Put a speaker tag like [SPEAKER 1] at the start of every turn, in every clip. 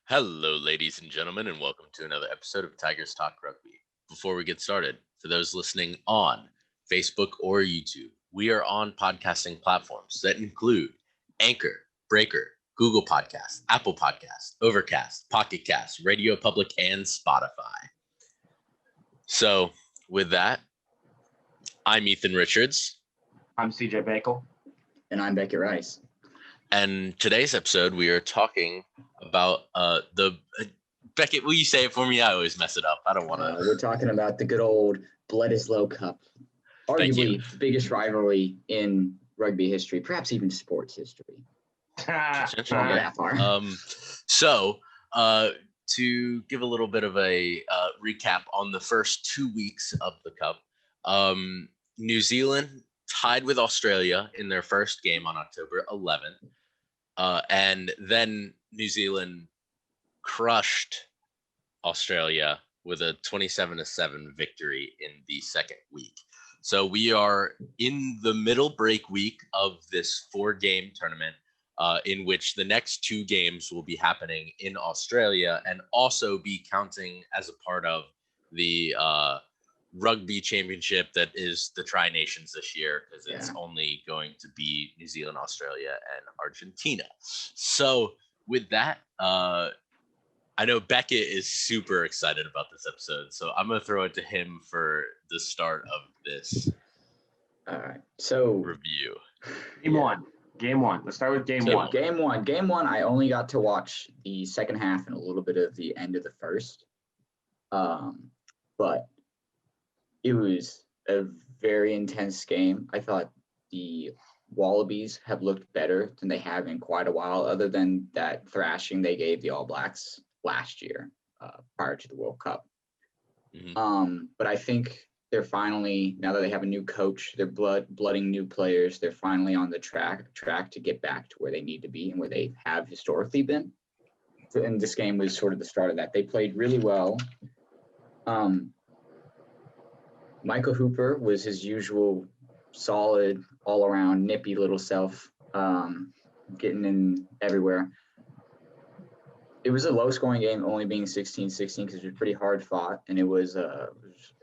[SPEAKER 1] Hello, ladies and gentlemen, and welcome to another episode of Tigers Talk Rugby. Before we get started, for those listening on Facebook or YouTube, we are on podcasting platforms that include Anchor, Breaker, Google Podcasts, Apple Podcasts, Overcast, Pocket Cast, Radio Public, and Spotify. So, with that, I'm Ethan Richards.
[SPEAKER 2] I'm CJ Bakle.
[SPEAKER 3] And I'm Beckett Rice.
[SPEAKER 1] And today's episode, we are talking about Beckett, will you say it for me? I always mess it up. I don't want to.
[SPEAKER 3] We're talking about the good old Bledisloe Cup. Arguably the biggest rivalry in rugby history, perhaps even sports history.
[SPEAKER 2] Not
[SPEAKER 3] that far.
[SPEAKER 1] So, to give a little bit of a recap on the first 2 weeks of the Cup, New Zealand tied with Australia in their first game on October 11th. And then New Zealand crushed Australia with a 27-7 victory in the second week. So we are in the middle break week of this 4-game tournament, in which the next 2 games will be happening in Australia and also be counting as a part of the rugby championship that is the Tri-Nations this year, because it's only going to be New Zealand, Australia, and Argentina. So with that, I know Beckett is super excited about this episode, so I'm going to throw it to him for the start of this
[SPEAKER 3] All right. So
[SPEAKER 1] review.
[SPEAKER 2] Game one. Let's start with game one.
[SPEAKER 3] Game one, I only got to watch the second half and a little bit of the end of the first. But it was a very intense game. I thought the Wallabies have looked better than they have in quite a while, other than that thrashing they gave the All Blacks last year prior to the World Cup.
[SPEAKER 1] Mm-hmm.
[SPEAKER 3] But I think they're finally, now that they have a new coach, they're blooding new players, they're finally on the track to get back to where they need to be and where they have historically been. And this game was sort of the start of that. They played really well. Michael Hooper was his usual solid, all-around, nippy little self, getting in everywhere. It was a low-scoring game, only being 16-16, because it was pretty hard fought, and it was, I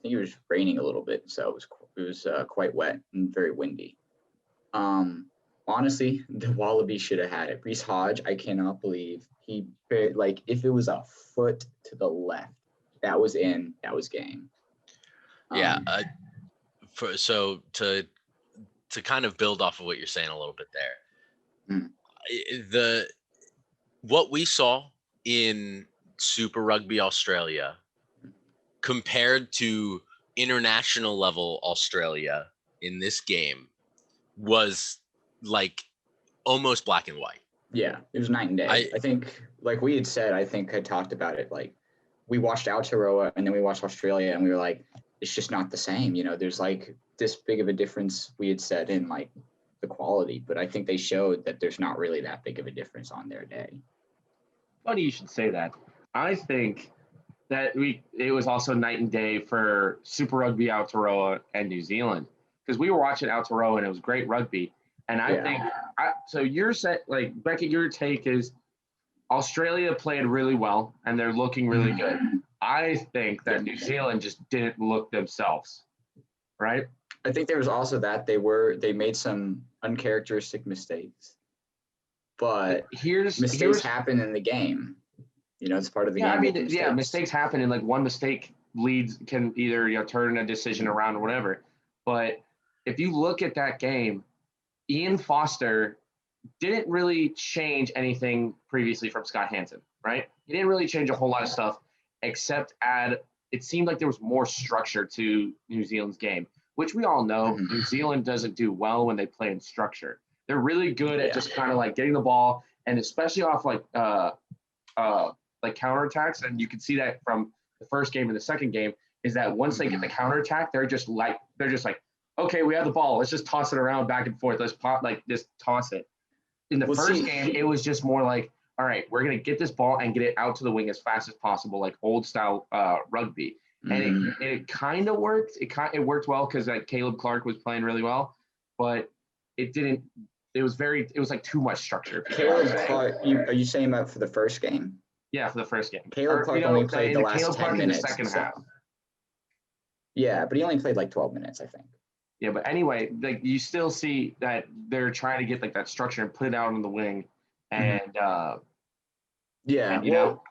[SPEAKER 3] think it was raining a little bit, so it was quite wet and very windy. Honestly, the Wallabies should have had it. Reece Hodge, I cannot believe he, if it was a foot to the left, that was game.
[SPEAKER 1] Yeah. So to kind of build off of what you're saying a little bit there, what we saw in Super Rugby Australia compared to international level Australia in this game was like almost black and white.
[SPEAKER 3] Yeah, it was night and day. I think, like we had said, I talked about it, like we watched Aotearoa and then we watched Australia and we were like, it's just not the same. There's like this big of a difference, we had said, in like the quality, but I think they showed that there's not really that big of a difference on their day.
[SPEAKER 2] Funny you should say that. I think that it was also night and day for Super Rugby Aotearoa and New Zealand, because we were watching Aotearoa and it was great rugby. And I think, so you're set, like, Beckett, your take is Australia played really well and they're looking really good. I think that New Zealand just didn't look themselves, right?
[SPEAKER 3] I think there was also that they made some uncharacteristic mistakes, but mistakes happen in the game. It's part of the game.
[SPEAKER 2] I mean, mistakes happen, and like one mistake can either turn a decision around or whatever. But if you look at that game, Ian Foster didn't really change anything previously from Scott Hansen, right? He didn't really change a whole lot of stuff, except it seemed like there was more structure to New Zealand's game, which we all know New Zealand doesn't do well when they play in structure. They're really good at just kind of like getting the ball, and especially off like counterattacks. And you can see that from the first game and the second game, is that once they get the counterattack, they're just like, okay, we have the ball. Let's just toss it around back and forth. Let's just toss it. In the first game, it was just more like, all right, we're going to get this ball and get it out to the wing as fast as possible, like old style rugby. And it kind of worked. It worked well because like Caleb Clark was playing really well, but it didn't. It was like too much structure.
[SPEAKER 3] Caleb Clark, are you saying that for the first game?
[SPEAKER 2] Yeah, for the first game.
[SPEAKER 3] Caleb Clark only played the last
[SPEAKER 2] Caleb
[SPEAKER 3] 10
[SPEAKER 2] Clark
[SPEAKER 3] minutes.
[SPEAKER 2] In the second half.
[SPEAKER 3] Yeah, but he only played like 12 minutes, I think.
[SPEAKER 2] Yeah, but anyway, like you still see that they're trying to get like that structure and put it out on the wing, and
[SPEAKER 3] yeah,
[SPEAKER 2] and, you know,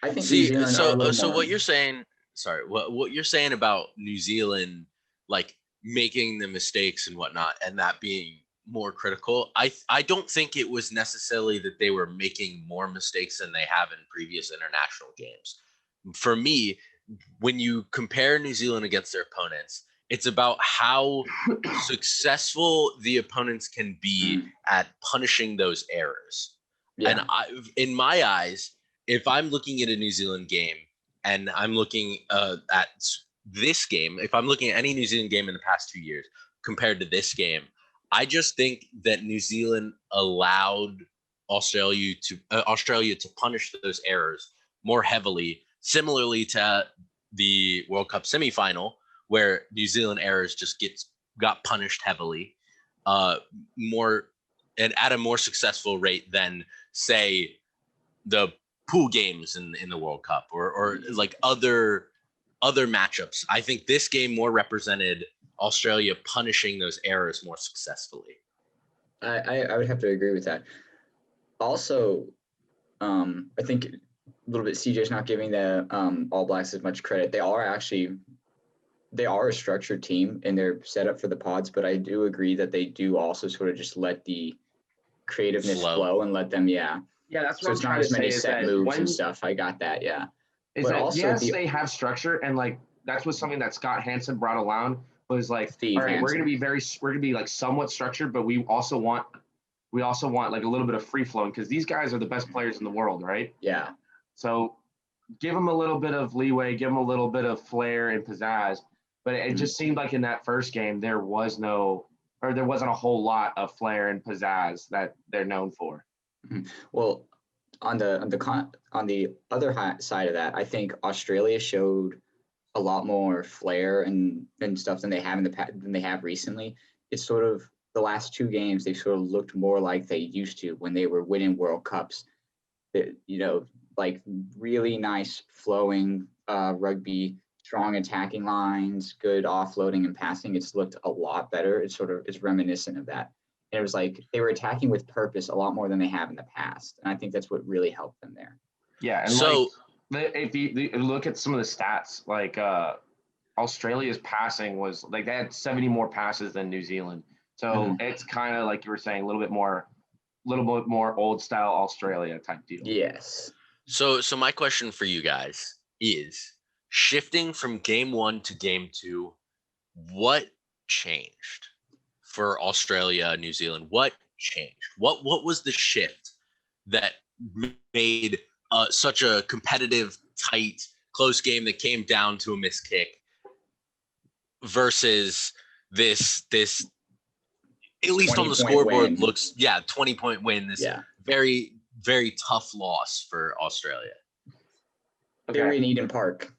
[SPEAKER 3] I think
[SPEAKER 1] See,
[SPEAKER 3] New Zealand are a little
[SPEAKER 1] so
[SPEAKER 3] more.
[SPEAKER 1] what you're saying, sorry, what you're saying about New Zealand, like making the mistakes and whatnot, and that being more critical, I don't think it was necessarily that they were making more mistakes than they have in previous international games. For me, when you compare New Zealand against their opponents, it's about how successful the opponents can be at punishing those errors.
[SPEAKER 3] Yeah.
[SPEAKER 1] And in my eyes, if I'm looking at a New Zealand game and I'm looking at this game, if I'm looking at any New Zealand game in the past 2 years compared to this game, I just think that New Zealand allowed Australia to punish those errors more heavily, similarly to the World Cup semifinal, where New Zealand errors just got punished heavily, more and at a more successful rate than, say, the pool games in the World Cup or like other matchups. I think this game more represented Australia punishing those errors more successfully.
[SPEAKER 3] I would have to agree with that. Also, I think a little bit CJ's not giving the All Blacks as much credit. They are a structured team and they're set up for the pods, but I do agree that they do also sort of just let the creativeness flow and let them,
[SPEAKER 2] Yeah, that's what
[SPEAKER 3] so
[SPEAKER 2] I'm
[SPEAKER 3] it's not
[SPEAKER 2] trying
[SPEAKER 3] as
[SPEAKER 2] to
[SPEAKER 3] many
[SPEAKER 2] say
[SPEAKER 3] set
[SPEAKER 2] is that
[SPEAKER 3] moves and stuff. I got that, yeah.
[SPEAKER 2] Is
[SPEAKER 3] but
[SPEAKER 2] that
[SPEAKER 3] also
[SPEAKER 2] yes, they have structure, and like that's what something that Scott Hansen brought around was like, all right, we're gonna be like somewhat structured, but we also want like a little bit of free flowing because these guys are the best players in the world, right?
[SPEAKER 3] Yeah.
[SPEAKER 2] So give them a little bit of leeway, give them a little bit of flair and pizzazz. But it just seemed like in that first game there wasn't a whole lot of flair and pizzazz that they're known for.
[SPEAKER 3] Well, on the other side of that, I think Australia showed a lot more flair and stuff than they have than they have recently. It's sort of the last two games they've sort of looked more like they used to when they were winning World Cups. Like really nice flowing rugby, strong attacking lines, good offloading and passing. It's looked a lot better. It's reminiscent of that. And it was like they were attacking with purpose a lot more than they have in the past. And I think that's what really helped them there.
[SPEAKER 2] Yeah. And so if you look at some of the stats, like Australia's passing was like they had 70 more passes than New Zealand. So it's kind of like you were saying, a little bit more old style Australia type deal.
[SPEAKER 3] Yes.
[SPEAKER 1] So my question for you guys is, shifting from game 1 to game 2, what changed for Australia, New Zealand? What changed? What was the shift that made such a competitive, tight, close game that came down to a missed kick versus this at least on the scoreboard win. Looks 20-point win, this very, very tough loss for Australia.
[SPEAKER 3] Okay. They were in Eden Park.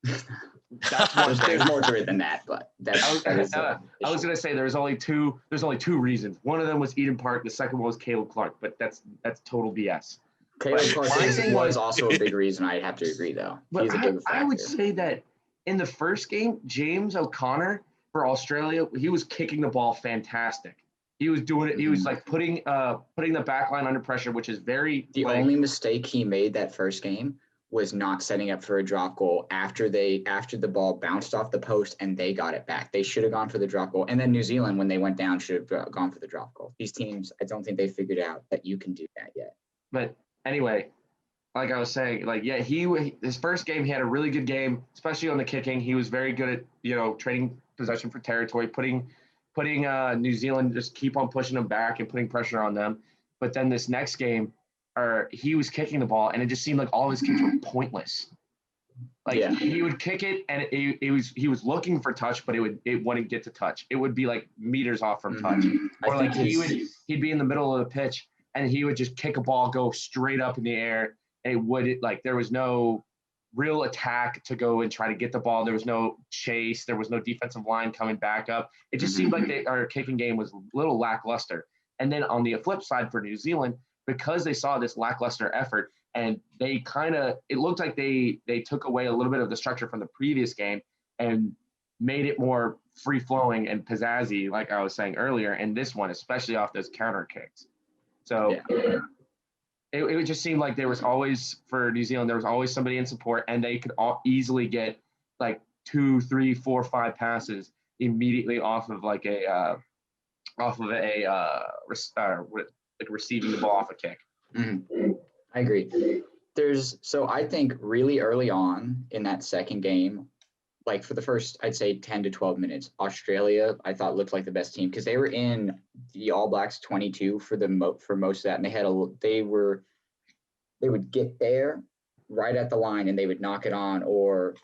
[SPEAKER 2] That's one thing.
[SPEAKER 3] There's more to it than that, but
[SPEAKER 2] I was going to say there's only two reasons. One of them was Eden Park. The second one was Caleb Clark, but that's total BS.
[SPEAKER 3] Caleb Clark was also a big reason. I'd have to agree, though. He's a big factor.
[SPEAKER 2] I would say that in the first game, James O'Connor for Australia, he was kicking the ball fantastic. He was doing it. He was like putting the back line under pressure, which is very.
[SPEAKER 3] The only mistake he made that first game was not setting up for a drop goal after the ball bounced off the post and they got it back. They should have gone for the drop goal. And then New Zealand, when they went down, should have gone for the drop goal. These teams, I don't think they figured out that you can do that yet.
[SPEAKER 2] But anyway, like I was saying, his first game, he had a really good game, especially on the kicking. He was very good at, trading possession for territory, putting New Zealand, just keep on pushing them back and putting pressure on them. But then this next game, he was kicking the ball, and it just seemed like all his kicks were pointless. He would kick it, and he was looking for touch, but it wouldn't get to touch. It would be like meters off from touch, or like he'd be in the middle of the pitch, and he would just kick a ball, go straight up in the air, and there was no real attack to go and try to get the ball. There was no chase. There was no defensive line coming back up. It just seemed like our kicking game was a little lackluster. And then on the flip side for New Zealand, because they saw this lackluster effort, and they it looked like they took away a little bit of the structure from the previous game and made it more free flowing and pizzazzy, like I was saying earlier, and this one, especially off those counter kicks. So it just seemed like there was always, for New Zealand, there was always somebody in support, and they could easily get like 2, 3, 4, 5 passes immediately off of like receiving the ball off a kick.
[SPEAKER 3] Mm-hmm. I agree. So I think really early on in that second game, like for the first, I'd say 10 to 12 minutes, Australia, I thought looked like the best team because they were in the All Blacks 22 for most of that. And they would get there right at the line and they would knock it on, or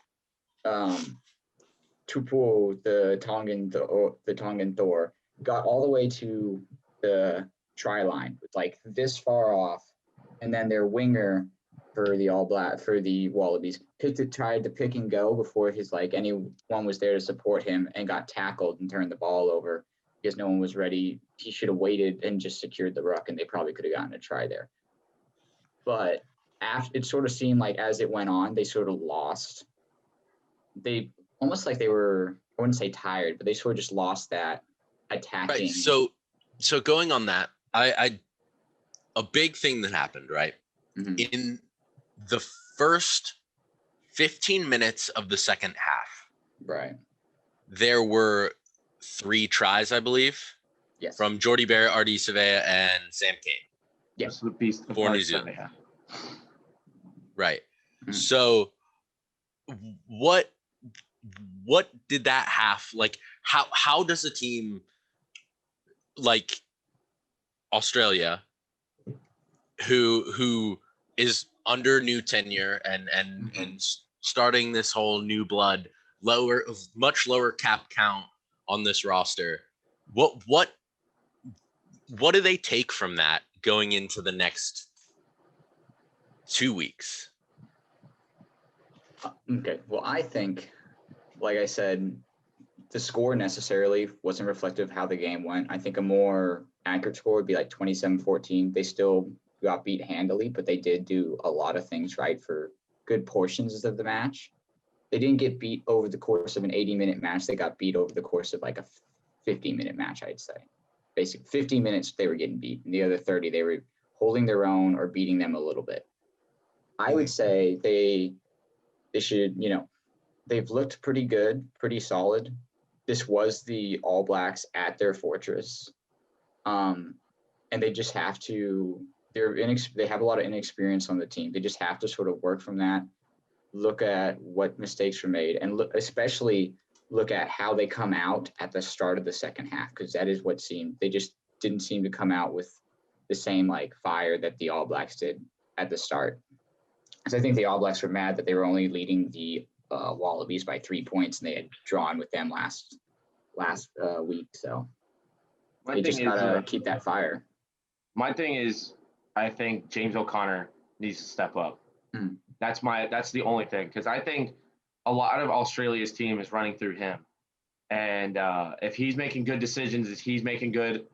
[SPEAKER 3] Tupu, the Tongan Thor, got all the way to the try line, like this far off, and then their winger for the Wallabies tried to pick and go before anyone was there to support him, and got tackled and turned the ball over because no one was ready. He should have waited and just secured the ruck, and they probably could have gotten a try there. But it sort of seemed like as it went on, they sort of lost. They almost like they were, I wouldn't say tired, but they sort of just lost that attacking.
[SPEAKER 1] Right. So going on that, a big thing that happened, right?
[SPEAKER 3] Mm-hmm.
[SPEAKER 1] In the first 15 minutes of the second half,
[SPEAKER 3] right,
[SPEAKER 1] there were 3 tries, I believe.
[SPEAKER 3] Yes.
[SPEAKER 1] From Jordy Barrett, Artie Savea, and Sam Cane.
[SPEAKER 2] Yes, the beast
[SPEAKER 1] for New Zealand. Right.
[SPEAKER 3] Mm-hmm.
[SPEAKER 1] So what did that half, like, how does a team like Australia, who is under new tenure and starting this whole new blood, much lower cap count on this roster, what do they take from that going into the next 2 weeks?
[SPEAKER 3] Okay. Well, I think, like I said, the score necessarily wasn't reflective of how the game went. I think a more accurate score would be like 27-14. They still got beat handily, but they did do a lot of things right for good portions of the match. They didn't get beat over the course of an 80-minute match. They got beat over the course of like a 50-minute match, I'd say. Basically, 50 minutes they were getting beat, and the other 30 they were holding their own or beating them a little bit. I would say they should, they've looked pretty good, pretty solid. This was the All Blacks at their fortress. And they just have to, they have a lot of inexperience on the team. They just have to sort of work from that, look at what mistakes were made, and especially look at how they come out at the start of the second half, because that is what they just didn't seem to come out with the same like fire that the All Blacks did at the start. So I think the All Blacks were mad that they were only leading the Wallabies by 3 points, and they had drawn with them last week. So they just gotta keep that fire.
[SPEAKER 2] My thing is, I think James O'Connor needs to step up.
[SPEAKER 3] Mm.
[SPEAKER 2] That's the only thing, because I think a lot of Australia's team is running through him, and if he's making good decisions, if he's making good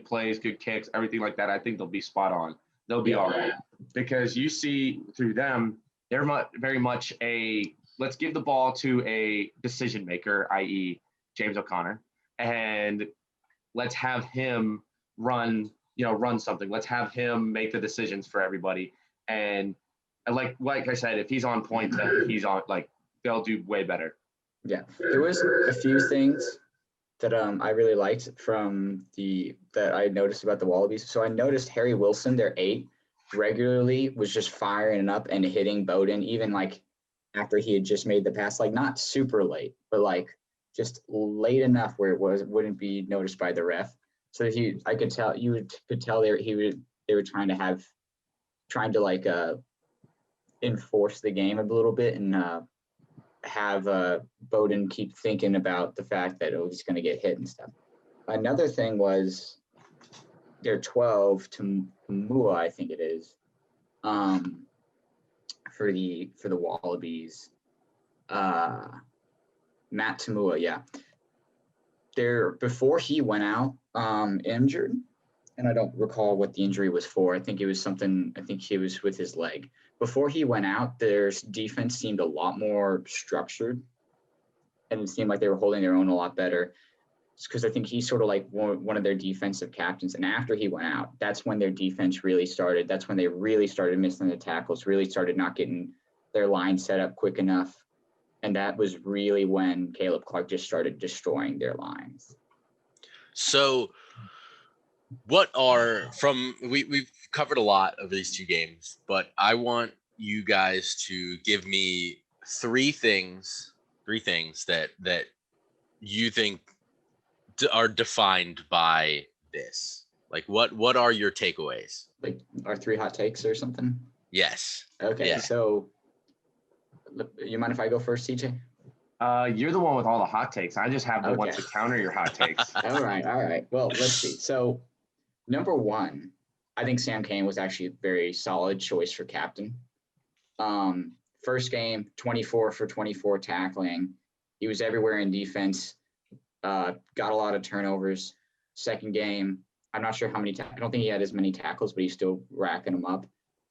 [SPEAKER 2] plays, good kicks, everything like that, I think they'll be spot on. They'll be all right, because you see through them, they're very much let's give the ball to a decision maker, i.e. James O'Connor, and let's have him run something. Let's have him make the decisions for everybody. And like I said, if he's on point, then he's on, they'll do way better.
[SPEAKER 3] Yeah. There was a few things that I really liked that I noticed about the Wallabies. So I noticed Harry Wilson, their 8, regularly was just firing up and hitting Bowden, even like after he had just made the pass, like not super late, but like just late enough where wouldn't be noticed by the ref. So you could tell they were trying to enforce the game a little bit, and have Bowden keep thinking about the fact that he's going to get hit and stuff. Another thing was their 12 to Mua, I think it is, for the Wallabies. Matt Tamua, yeah. Before he went out injured, and I don't recall what the injury was for. I think it was with his leg. Before he went out, their defense seemed a lot more structured, and it seemed like they were holding their own a lot better. Because I think he's sort of like one of their defensive captains. And after he went out, that's when their defense really started. That's when they really started missing the tackles, really started not getting their line set up quick enough. And that was really when Caleb Clark just started destroying their lines.
[SPEAKER 1] So we've covered a lot of these two games, but I want you guys to give me three things that you think are defined by this. Like what are your takeaways?
[SPEAKER 3] Like our 3 hot takes or something?
[SPEAKER 1] Yes.
[SPEAKER 3] Okay.
[SPEAKER 1] Yeah.
[SPEAKER 3] So you mind if I go first, CJ?
[SPEAKER 2] You're the one with all the hot takes. I just have the ones to counter your hot takes.
[SPEAKER 3] All right. Well, let's see. So number 1, I think Sam Kane was actually a very solid choice for captain. First game, 24 for 24 tackling. He was everywhere in defense. Got a lot of turnovers. Second game, I'm not sure how many. I don't think he had as many tackles, but he's still racking them up.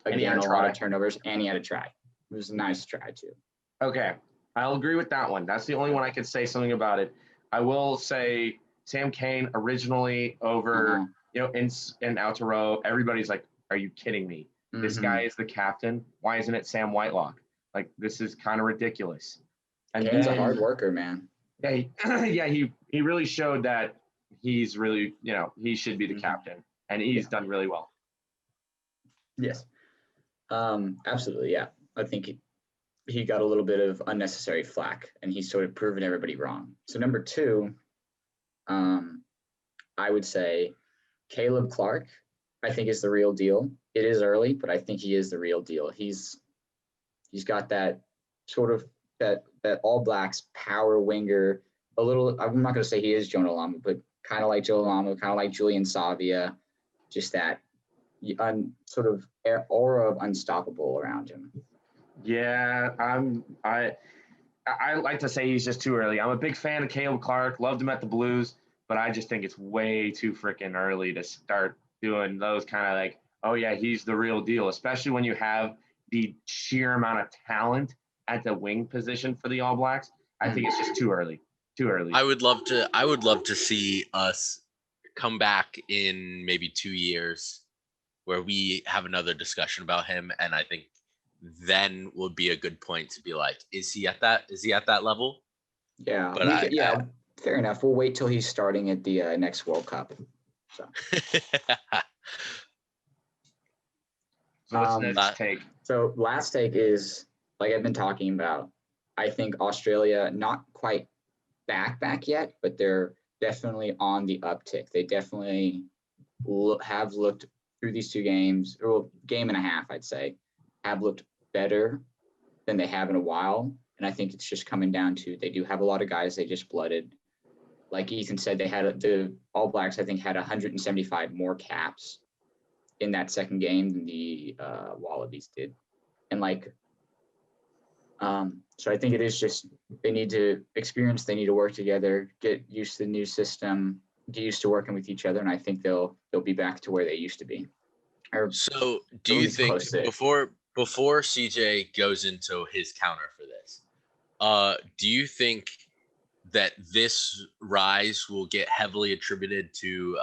[SPEAKER 3] Again, a lot of turnovers, and he had a try. It was a nice try too.
[SPEAKER 2] Okay, I'll agree with that one. That's the only one I could say something about it. I will say Sam Kane originally over, in Altero, everybody's like, "Are you kidding me? This guy is the captain. Why isn't it Sam Whitelock? Like, this is kind of ridiculous." And
[SPEAKER 3] Kane's a hard worker, man.
[SPEAKER 2] Yeah, he really showed that he's really, he should be the captain, and he's done really well.
[SPEAKER 3] Yes, absolutely. Yeah, I think he got a little bit of unnecessary flack, and he's sort of proven everybody wrong. So number 2, I would say Caleb Clark, I think, is the real deal. It is early, but I think he is the real deal. He's got that sort of that All Blacks power winger, a little. I'm not going to say he is Jonah Lama, but kind of like Joe Lama, kind of like Julian Savia, just that sort of aura of unstoppable around him.
[SPEAKER 2] Yeah, I like to say he's just too early. I'm a big fan of Caleb Clark, loved him at the Blues, but I just think it's way too freaking early to start doing those kind of like, oh yeah, he's the real deal, especially when you have the sheer amount of talent at the wing position for the All Blacks. I think it's just too early.
[SPEAKER 1] I would love to see us come back in maybe 2 years where we have another discussion about him, and I think then would be a good point to be like, is he at that level?
[SPEAKER 3] Yeah, but fair enough. We'll wait till he's starting at the next World Cup. So
[SPEAKER 2] what's the next take?
[SPEAKER 3] So last take is, like I've been talking about, I think Australia not quite back yet, but they're definitely on the uptick. They definitely have looked through these 2 games, or game and a half, I'd say, have looked better than they have in a while. And I think it's just coming down to, they do have a lot of guys they just blooded. Like Ethan said, the All Blacks, I think, had 175 more caps in that second game than the Wallabies did. And so I think it is just, they need to experience, they need to work together, get used to the new system, get used to working with each other. And I think they'll be back to where they used to be.
[SPEAKER 1] So do you think, before CJ goes into his counter for this, do you think that this rise will get heavily attributed to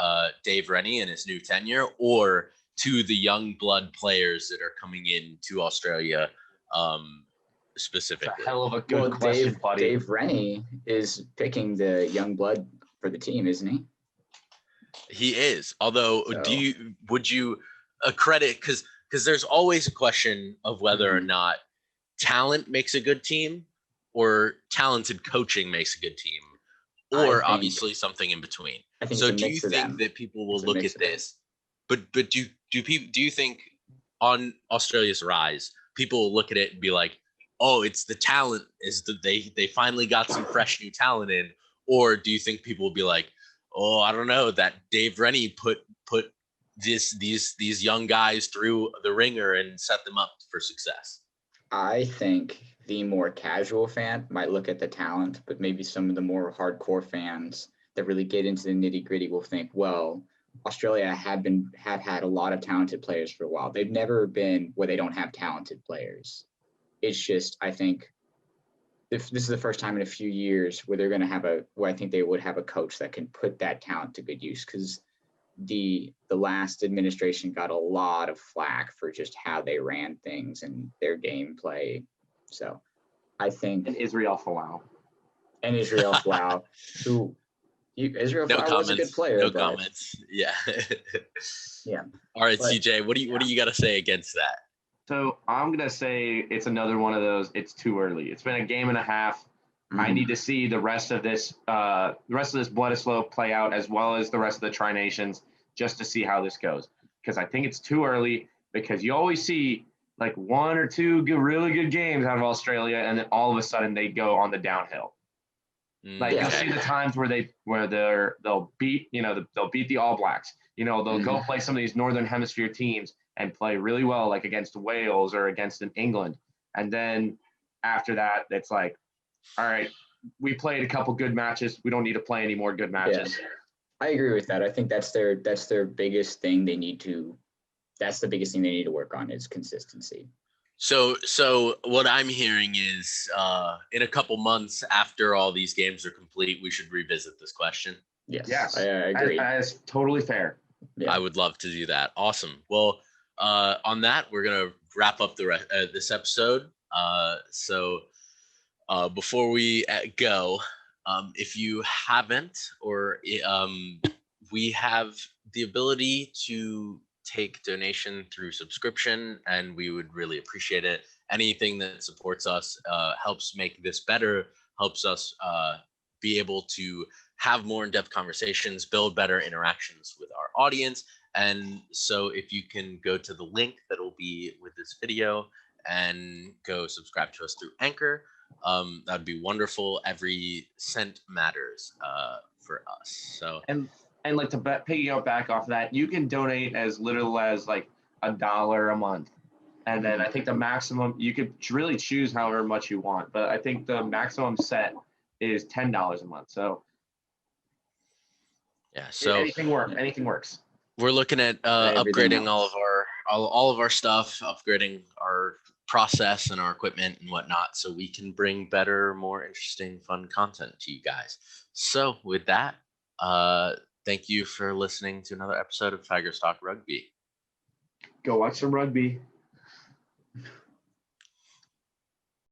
[SPEAKER 1] Dave Rennie and his new tenure, or to the young blood players that are coming in to Australia specifically?
[SPEAKER 2] It's a hell of a good question, buddy.
[SPEAKER 3] Dave Rennie is picking the young blood for the team, isn't he?
[SPEAKER 1] He is. Although, would you credit, because there's always a question of whether or not talent makes a good team, or talented coaching makes a good team, or obviously something in between. So do you think that people will look at this? But do you think on Australia's rise, people will look at it and be like, oh, it's the talent, is that they finally got some fresh new talent in? Or do you think people will be like, oh, I don't know, that Dave Rennie put these young guys through the ringer and set them up for success?
[SPEAKER 3] I think the more casual fan might look at the talent, but maybe some of the more hardcore fans that really get into the nitty gritty will think, well, Australia have had a lot of talented players for a while. They've never been where they don't have talented players. It's just, I think this is the first time in a few years where they're going to have where I think they would have a coach that can put that talent to good use, because the last administration got a lot of flack for just how they ran things and their gameplay. So I think
[SPEAKER 2] Israel Folau.
[SPEAKER 3] And Israel Folau, Israel
[SPEAKER 1] No
[SPEAKER 3] Folau
[SPEAKER 1] comments.
[SPEAKER 3] was a good player.
[SPEAKER 1] No comments. Yeah.
[SPEAKER 3] Yeah.
[SPEAKER 1] All right,
[SPEAKER 3] But,
[SPEAKER 1] CJ, what do you got to say against that?
[SPEAKER 2] So I'm gonna say it's another one of those. It's too early. It's been a game and a half. I need to see the rest of this Bledisloe play out, as well as the rest of the Tri Nations, just to see how this goes. Because I think it's too early. Because you always see like one or two really good games out of Australia, and then all of a sudden they go on the downhill. Like you'll see the times where they'll beat they'll beat the All Blacks. They'll go play some of these Northern Hemisphere teams and play really well, like against Wales or against England. And then after that, it's like, all right, we played a couple good matches. We don't need to play any more good matches.
[SPEAKER 3] Yeah. I agree with that. I think that's their biggest thing. That's the biggest thing they need to work on is consistency.
[SPEAKER 1] So what I'm hearing is in a couple months after all these games are complete, we should revisit this question.
[SPEAKER 3] Yes. I agree.
[SPEAKER 2] That is totally fair.
[SPEAKER 1] Yeah. I would love to do that. Awesome. Well, on that, we're going to wrap up this episode. So before we go, if you haven't, or we have the ability to take donation through subscription, and we would really appreciate it. Anything that supports us helps make this better, helps us be able to have more in-depth conversations, build better interactions with our audience. And so if you can go to the link that will be with this video and go subscribe to us through Anchor, that'd be wonderful. Every cent matters for us. So
[SPEAKER 2] and like to piggyback back off of that, you can donate as little as like $1 a month. And then I think the maximum, you could really choose however much you want, but I think the maximum set is $10 a month. So
[SPEAKER 1] yeah, so
[SPEAKER 2] anything works.
[SPEAKER 1] We're looking at upgrading all of our stuff, upgrading our process and our equipment and whatnot, so we can bring better, more interesting, fun content to you guys. So with that, thank you for listening to another episode of Tigers Talk Rugby.
[SPEAKER 2] Go watch some rugby.